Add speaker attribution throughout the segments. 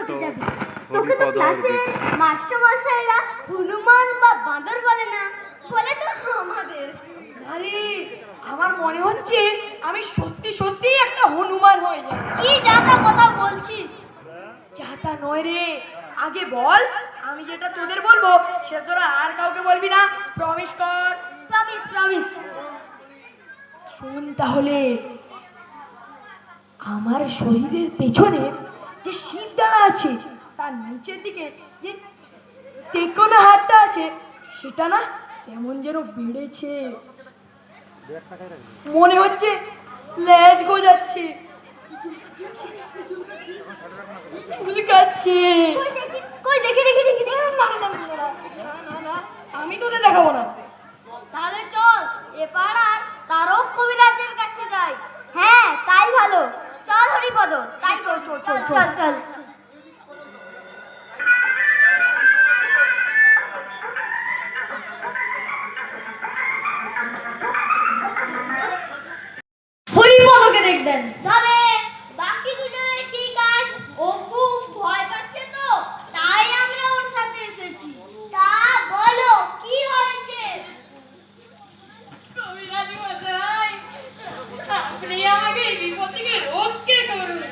Speaker 1: জানতে যাবি। তোকে তো ক্লাসে মাস্টার মশাইরা হনুমান বা বাঁদর বলে না, বলে তো আমাদের।
Speaker 2: আরে আমার মনে হচ্ছে আমি সত্যি সত্যি একটা হনুমান হয়ে যাব।
Speaker 1: কি যাতা কথা বলছিস?
Speaker 2: যাতা নয় রে, আগে বল আমি যেটা তোদের বলবো সেটা তোরা আর কাউকে বলবি না, প্রমিস কর।
Speaker 1: Promise promise.
Speaker 2: শোন তাহলে, আমার শরীরের পেছনে যে শিরদাঁড়া আছে তার নিচের দিকে যে তেকোনা হাতটা আছে সেটা না কেমন যেন বেড়েছে, মনে হচ্ছে লেজ গোজাচ্ছে, চুলকাচ্ছে।
Speaker 1: কই দেখি দেখি দেখি।
Speaker 2: আমি তোদের দেখাবো না।
Speaker 1: তাহলে চল এ পাড়ার তারক কবিরাজের কাছে যাই। হ্যাঁ তাই ভালো, চল হরিপদ, তাই চল চল চল চল চল। হরিপদকে দেখবেন যাবে, বাকি দুজনে ঠিক আছে। ও খুব ভয় পাচ্ছে তো, তাই আমরা ওর সাথে এসেছি। তা বলো কি হয়েছে?
Speaker 2: কবিরাজ মশাই, আপনি আমাকে এই বিপদ থেকে রক্ষে করুন।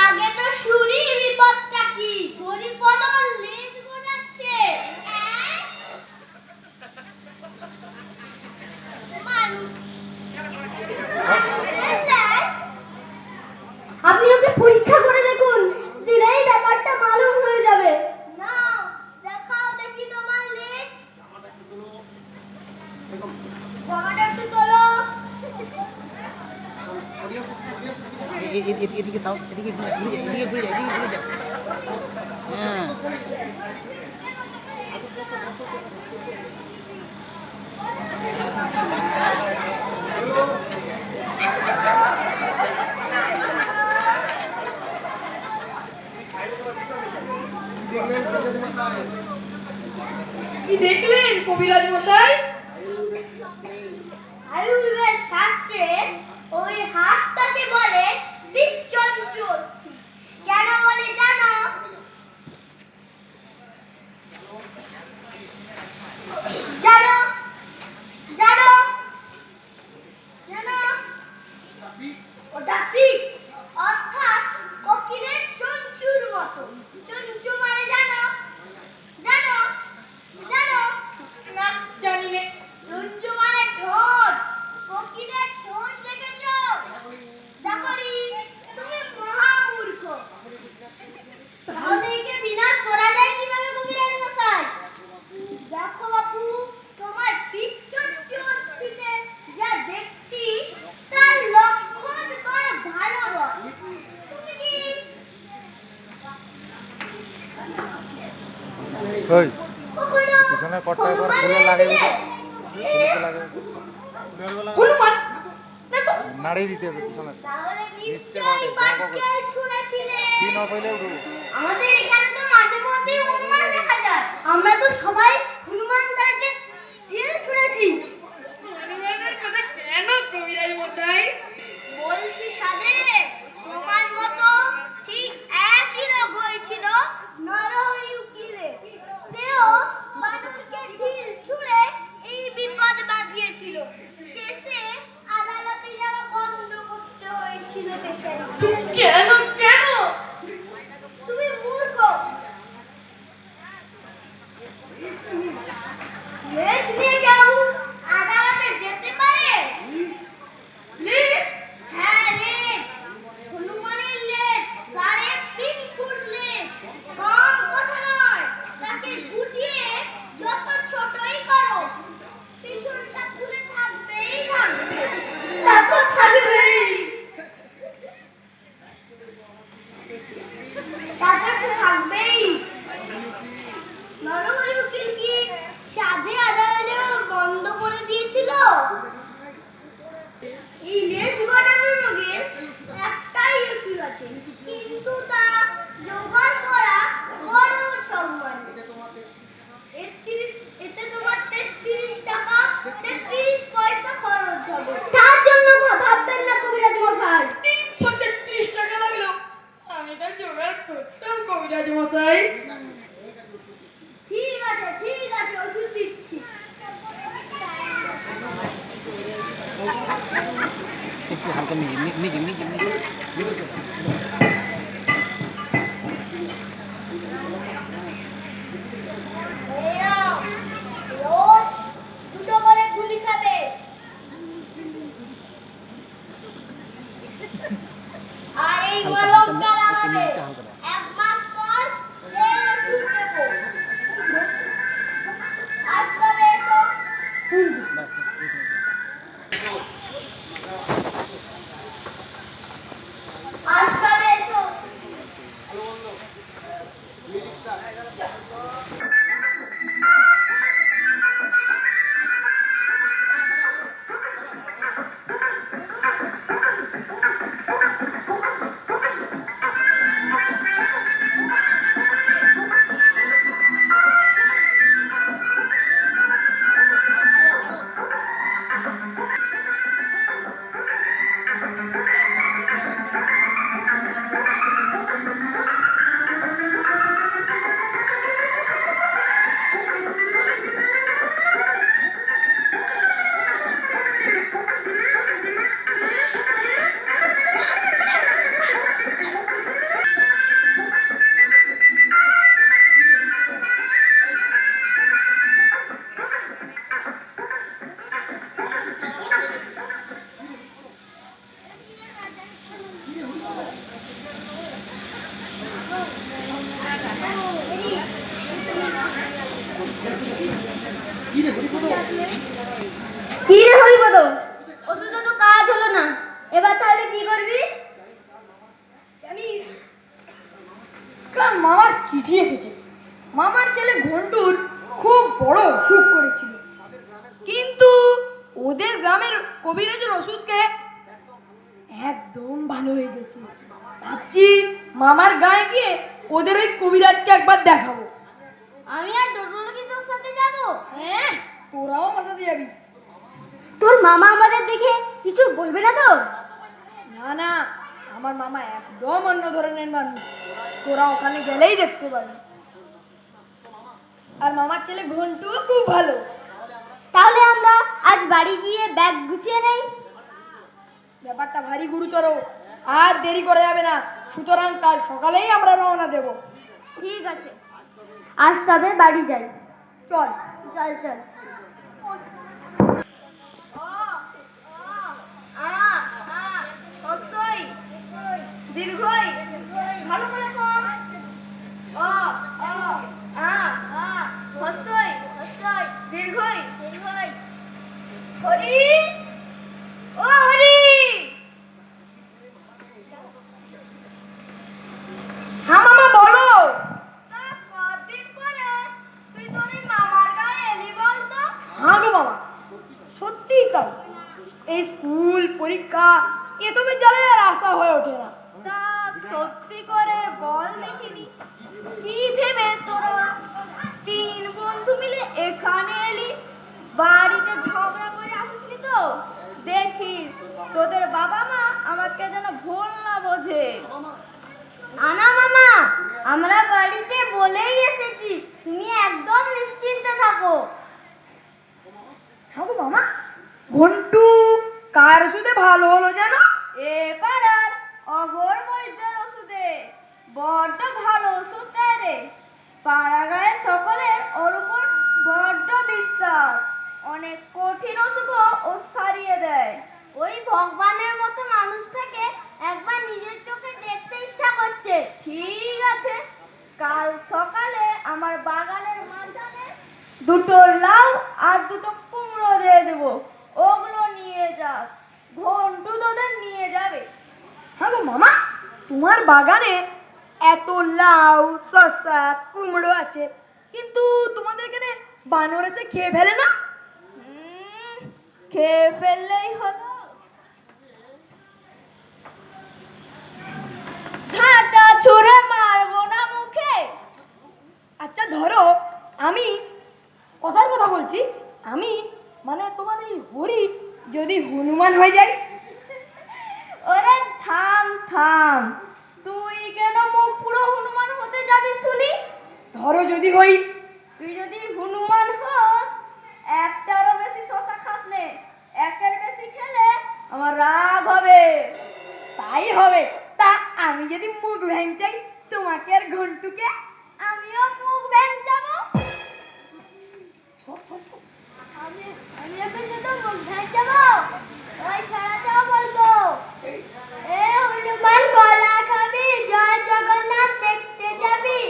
Speaker 1: আগে তো শুনি বিপদটা কি। হরিপদ লেজ গোজাচ্ছে। আপনি ওকে পরীক্ষা করে দেখুন, দিলেই ব্যাপারটা মালুম হয়ে যাবে। না দেখাও দেখি তোমার লেজ। জামাটা একটু তোলো।
Speaker 3: এদিকে যাও, এদিকে ঘুরে যাও, এদিকে ঘুরে যাও, এদিকে ঘুরে যাও। হ্যাঁ
Speaker 2: কি দেখলেন কবিরাজ মশাই?
Speaker 1: আয়ুর্বেদ শাস্ত্রে ওই হাতটাকে বলে বিচ্ছঞ্চল। কেন বলে জানো? জানো জানো জানো? ওটা পিক, অর্থাৎ কোকিলের চঞ্চুর মতো। চঞ্চু মানে জানো? জানো জানো?
Speaker 2: না জানি না।
Speaker 1: চঞ্চু মানে ঠোঁট। কোকিলের ঠোঁট দেখেছো? দেখোনি? তুমি মহামূর্খ। তাহলে একে বিনাশ করা যায় কিভাবে কবিরাজ মশাই? দেখো বাপু, তোমার পিচ্চঞ্চুতে যা দেখছি তার লক্ষণ বড় ভালো নয়। তুমি কি
Speaker 4: কই
Speaker 1: কখনো
Speaker 4: পিছনে কটটা একবার খুলে লাগাই খুলে লাগাই
Speaker 2: হনুমান দেখো,
Speaker 4: নাড়িয়ে দিতে হবে পিছনে
Speaker 1: তাহলে
Speaker 4: নিশ্চয়
Speaker 1: নিশ্চয়ই
Speaker 4: বটে, জমা করছে।
Speaker 1: বাক্যে ছুঁড়েছিলে।
Speaker 4: সি ন পাইলেও ডুবো।
Speaker 1: আমাদের এখানে তো মাঝে মধ্যে হনুমান দেখা যায়। আমরা তো সবাই হনুমান তাকে তীর ছুঁড়েছি।
Speaker 2: হনুমানের কথা কেন কবিরাজ মশাই?
Speaker 1: বলছি সাধে, তোমার মতো ঠিক একই রোগ হয়েছিল নরহরি উকিলে। সেও বানরকে ঢিল ছুঁড়ে এই বিপদ বাঁধিয়েছিল। শেষে আদালতে যাওয়া বন্ধ করতে হয়েছিল বেচারাকে।
Speaker 2: কেন কেন?
Speaker 1: তুমি মূর্খ। লেজ নিয়ে কেউ আদালতে যেতে পারে?
Speaker 2: লেজ?
Speaker 1: হ্যাঁ লেজ, হনুমানের লেজ, 3.5 ফুট লেজ। কম কথা নয়, তাকে গুটিয়ে যত ছোটই করো পিছনটা খুলে থাকবেই থাকবে। তা তো থাকবেই।
Speaker 3: নিচে নিচে নিচে
Speaker 1: রোজ দুটো করে গুলি খাবে। আর এই মলমটা লাগাবে। 1 মাস পর এর ওষুধ দেবো। আজ তবে এসো। আজ তবে এসো। কি রে হরিপদ, ওষুধে তো কাজ হলো না, এবার তাহলে কি করবি?
Speaker 2: জানিস কাল মামার চিঠি এসেছে। মামার ছেলে ঘন্টুর খুব বড় অসুখ করেছিল, কিন্তু ওদের গ্রামের কবিরাজের ওষুধ খেয়ে একদম ভালো হয়ে গেছে। ভাবছি মামার গায়ে গিয়ে ওদের ওই কবিরাজকে একবার দেখাবো।
Speaker 1: আমি আর ডোডলো কি তোর সাথে যাব?
Speaker 2: হ্যাঁ, তোরাও আমার সাথে যাবি।
Speaker 1: তোর মামা আমাদের দেখে কিছু বলবে না তো?
Speaker 2: না না, আমার মামা একদম অন্য ধরনের মানুষ, তোরা ওখানে গেলেই দেখতে পারবি। আর মামার ছেলে ঘন্টুও খুব ভালো।
Speaker 1: তাহলে আমরা আজ বাড়ি গিয়ে ব্যাগ গুছিয়ে নেই।
Speaker 2: ব্যাপারটা ভারী গুরুতর, আর দেরি করা যাবে না, সুতরাং কাল সকালেই আমরা রওনা দেব।
Speaker 1: ঠিক আছে, আজ তবে বাড়ি যাই।
Speaker 2: চল।
Speaker 1: চল চল।
Speaker 2: দীর্ঘই ভালো করে শোন। অ অ আ আ হস্যই
Speaker 1: হস্যই
Speaker 2: দীর্ঘই
Speaker 1: দীর্ঘই।
Speaker 2: হরি, ও হরি। হ্যাঁ মামা বলো। তা কতদিন পরে তুই তোর এই মামার গায়ে এলি বলতো? হ্যাঁ গো মামা, সত্যিই তাই। এই স্কুল পরীক্ষা এসবের জ্বালায় আর আশা হয়ে ওঠে না। তা সত্যি করে বল দেখিনি, কি ভেবে তোরা 3 বন্ধু মিলে এখানে এলি? বাড়িতে ঝগড়া করে আসিসনি তো? দেখিস তোদের বাবা মা আমাকে যেন ভুল না বোঝে।
Speaker 1: না মামা, আমরা বাড়িতে বলেই এসেছি, তুমি একদম নিশ্চিন্তে থাকো।
Speaker 2: হ্যাঁ গো মামা, ঘন্টু কার ওষুধে ভালো হলো যেন? এ পাড়ার অগর বৈদ্যের ওষুধে। বড্ড ভালো ওষুধ দেয় রে। পাড়া গায়ের সকলের ওর উপর বড্ড বিশ্বাস। অনেক কঠিন ওষুধও ও সারিয়ে দেয়।
Speaker 1: ওই ভগবানের মতো মানুষটাকে একবার নিজের চোখে দেখতে ইচ্ছা করছে।
Speaker 2: ঠিক আছে, কাল সকালে আমার বাগানের মাঝখানে 2টো লাউ আর 2টো কুমড়ো দিয়ে দেবো, ওগুলো নিয়ে যাস। ঘন্টু তোদের নিয়ে যাবে। হ্যাঁ গো মামা, তোমার বাগানে এত লাউ শসা কুমড়ো আছে, কিন্তু তোমাদের এখানে বানর এসে খেয়ে ফেলে না? খেয়ে ফেললেই হলো। ঝাঁটা ছুঁড়ে মারবো না মুখে। আচ্ছা ধরো আমি কথার কথা বলছি, আমি মানে তোমার এই হরি যদি হনুমান হয়ে যায়? ওরে থাম থাম, তুই কেন মুখ পুরো হনুমান হতে যাবি শুনি? ধরো যদি হই, তুই যদি হনুমান হস, একটারও বেশি শশা খাস নে। একের বেশি খেলে আমার রাগ হবে। তাই হবে। তা আমি যদি মুখ ভেঙচাই তোমাকে আর ঘন্টুকে, আমিও মুখ ভেঙচাবো।
Speaker 1: আমি আমি এখন শুধু মুখ ভেজাবো, ওই ছাড়াতেও বলবো, এ হনুমান কলা খাবি, জয় জগন্নাথ দেখতে যাবি।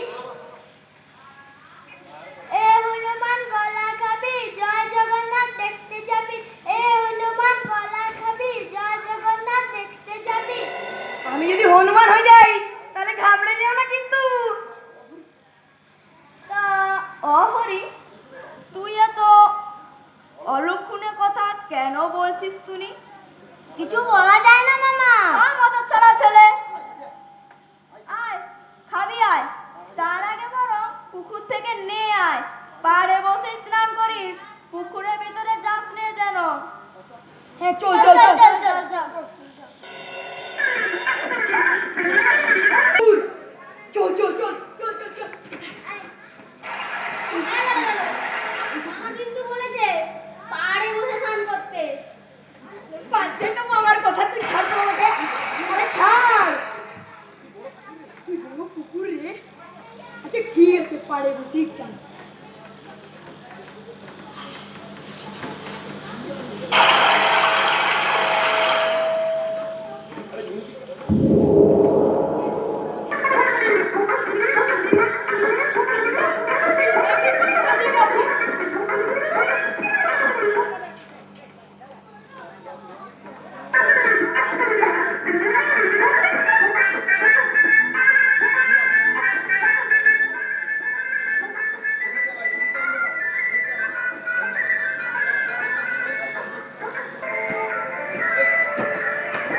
Speaker 1: এ হনুমান কলা খাবি, জয় জগন্নাথ দেখতে যাবি। এ হনুমান কলা খাবি, জয় জগন্নাথ দেখতে যাবি।
Speaker 2: আমি যদি হনুমান হয়ে যাই তাহলে ঘাবড়ে যেও না কিন্তু। তা অহরি, তুই এত অলক্ষণে কথা কেন বলছিস শুনি?
Speaker 1: কিছু বলা যায় না মামা।
Speaker 2: আর মাথা ছাড়া ছেলে, আয় খাবি আয়। তার আগে বরং পুকুর থেকে নে আয়, পাড়ে বসে স্নান করিস, পুকুরের ভিতরে যাস নে যেন। হ্যাঁ চল চল চল
Speaker 1: চল চল চল।
Speaker 2: চল চল চল চল চল চল।
Speaker 1: মামা কিন্তু বলেছে পাড়ে বসে স্নান করতে।
Speaker 2: আজকে তো মামার কথা তুই ছাড় তো আমাকে। আরে ছাড়। তুই বড় পুকুর রে। আচ্ছা ঠিক আছে, পাড়ে বসেই চল।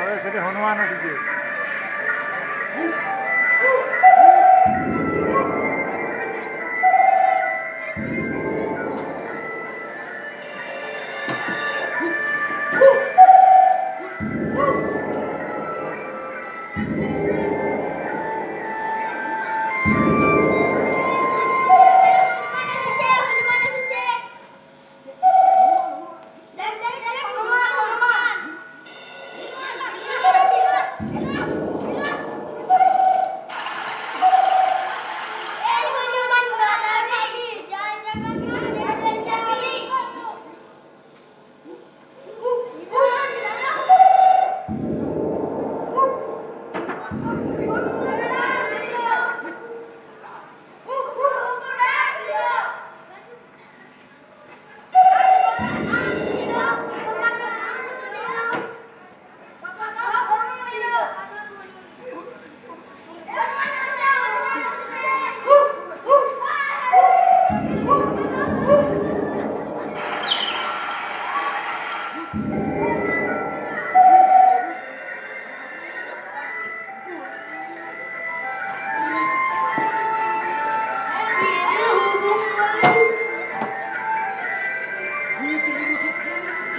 Speaker 4: আরে সেটা হনুমান উঠেছে।
Speaker 1: হনুমান এসেছে। দেখ দেখ দেখ হনুমান হনুমান। এই হনুমান কলা খাবি, জয় জগন্নাথ দেখতে যাবি।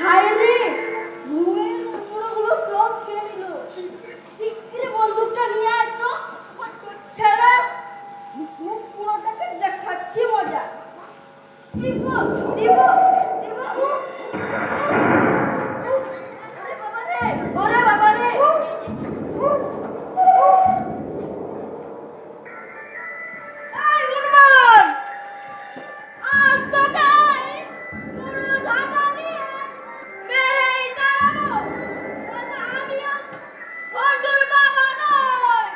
Speaker 2: হায় রে, ভুয়ের কুমড়োগুলো সব খেয়ে নিল। শিগগিরই বন্দুকটা নিয়ে আয় তো। ছেড়ে, মুখ পুরোটাকে দেখাচ্ছি মজা। দিব দিব দিব। ওরে বাবা রে, ওরে বাবা রে। এই হনুমান, আজ তোকে পুরো ঝাঁটালিয়ে মেরেই তাড়াবো। তাতে আমিও বন্ধুর বাবা নই।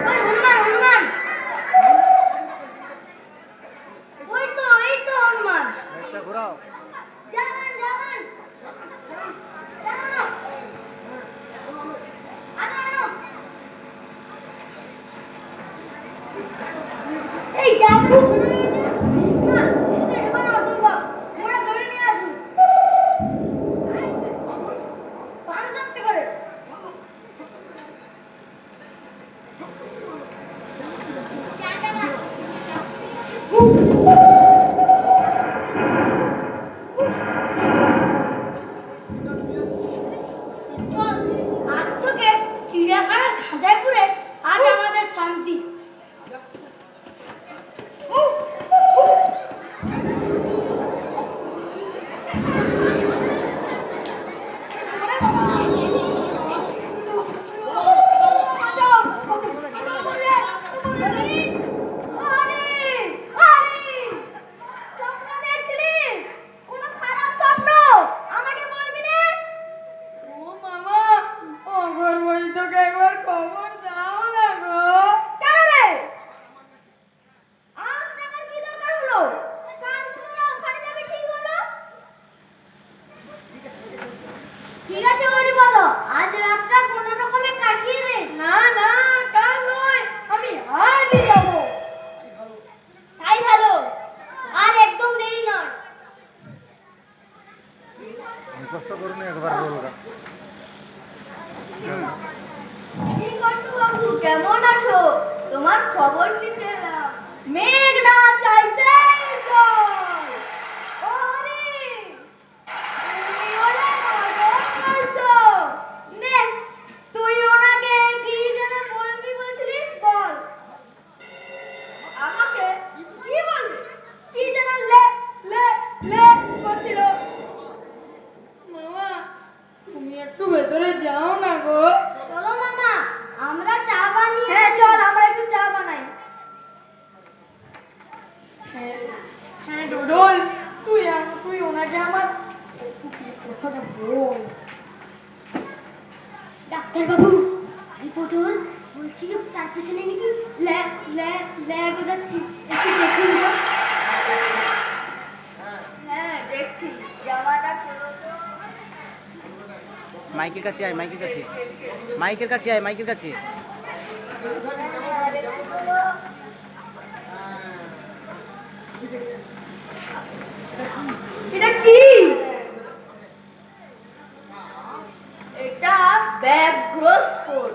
Speaker 1: ওই হনুমান হনুমান এই তো হনুমান
Speaker 4: একটা ঘোরাও।
Speaker 1: জানান জানান জানানো আনো এই জানু না এটা বানা অসম্ভব মোরা ধরে নিয়ে আসুন 5 টাকা করে চল আজ তোকে চিড়িয়াখানার খাঁচায় পুরে আজ আমাদের শান্তি
Speaker 2: ও মামা অগরবই তোকে একবার খবর দাও না গো।
Speaker 1: কেন রে আজ টাকার কি দরকার হলো কাল তো তোরা ওখানে যাবে ঠিক হলো ঠিক আছে হরিপদ আজ রাতটা কোনো রকমে কাটিয়ে দে
Speaker 2: না না কাল নয়, আমি আজই যাবো।
Speaker 1: তাই ভালো আর একদম দেরি নয়
Speaker 4: মুখস্থ করুন একবার রোলটা।
Speaker 1: কি করছো বাবু কেমন আছো তোমার খবর নিতে এলাম মেঘ না চাইতে জল ও হরি তুমি ওলে নরম বলছো নে তুই ওনাকে কি যেন বলবি বলছিলিস বল আমাকে কি বলবি কি যেন লে লে লে বলছিল
Speaker 2: মামা তুমি একটু ভেতরে যাও না গো।
Speaker 1: চলো মামা আমরা চা বানিয়ে হ্যাঁ চল আমরা একটু চা বানাই
Speaker 2: হ্যাঁ ডোডল, তুই ওনাকে আমার কথাটা বল।
Speaker 1: ডাক্তার বাবু এই পটল বলছিল তার পিছনে নাকি ল্যাগ ল্যাগ ল্যাগ যাচ্ছে একটু দেখুন তো হ্যাঁ দেখছি জামাটা খুলো তো
Speaker 3: মাইকের কাছে আয়, মাইকের কাছে, মাইকের কাছে আয়, মাইকের কাছে।
Speaker 1: আরে খুলো
Speaker 2: এটা কি?
Speaker 1: এটা ব্যাঘ্রস্ফোট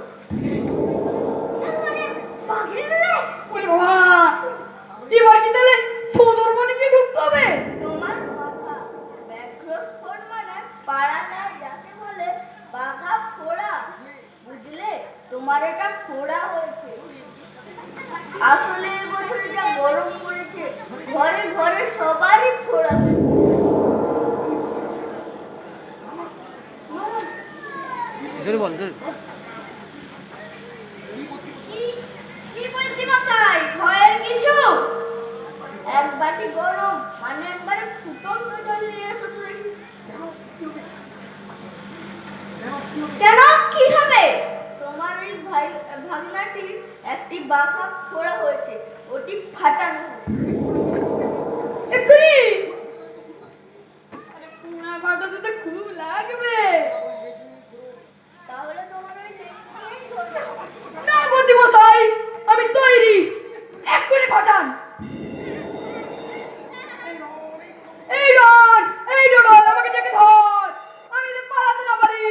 Speaker 1: তার মানে বাঘের লেজ
Speaker 2: ওরে বাবা, এবার কি তাহলে সুন্দরবনে কি ঢুকতে হবে?
Speaker 1: তোমার কথা ব্যাঘ্রস্ফোট মানে পাড়াটায় যাকে বলে বাঘা ফোড়া বুঝলে তোমার এটা ফোড়া হয়েছে আসলে এবছর যা গরম পড়েছে ঘরে ঘরে সবারই ফোড়া হয়েছে
Speaker 3: জোরে বল, জোরে।
Speaker 1: কি বলছি মশাই ভয়ের কিছু এক বাটি গরম মানে একবারে ফুটন্ত জল নিয়ে এসো তো দেখি কেন কি হবে তোমার এই ভাগনাটি একটি বাঁকা ফোড়া হয়েছে ওটি ফাটানো
Speaker 2: এক্ষুনি? আরে পুনা ফাটাতে তো খুব লাগবে।
Speaker 1: তাহলে তোমার ওই দেখতেই হলো।
Speaker 2: না বন্দি মশাই, আমি তৈরি, এক্ষুনি ফাটান। এই রড, এই ডোডল, আমাকে দেখে ধর, আমি তো পালাতে না পারি।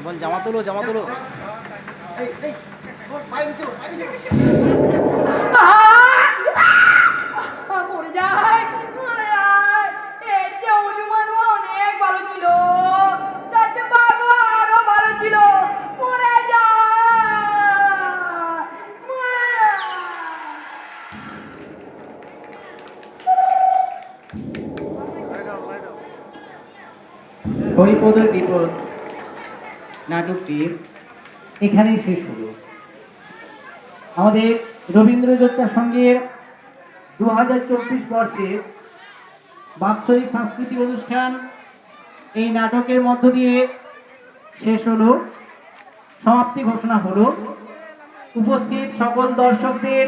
Speaker 3: বল, জামা তোলো, জামা তোলো।
Speaker 2: মরে যায়, মরে যায়। এর চেয়ে অনুমানও অনেক ভালো ছিল, তাতে বাবু আরো ভালো ছিল। মরে যায়, মরে যায়।
Speaker 5: হরিপদর বিপদ নাটকটি এখানেই শেষ হলো। আমাদের রবীন্দ্রযাত্রা সঙ্গের 2024 বর্ষের বাৎসরিক সাংস্কৃতিক অনুষ্ঠান এই নাটকের মধ্য দিয়ে শেষ হলো, সমাপ্তি ঘোষণা হলো। উপস্থিত সকল দর্শকদের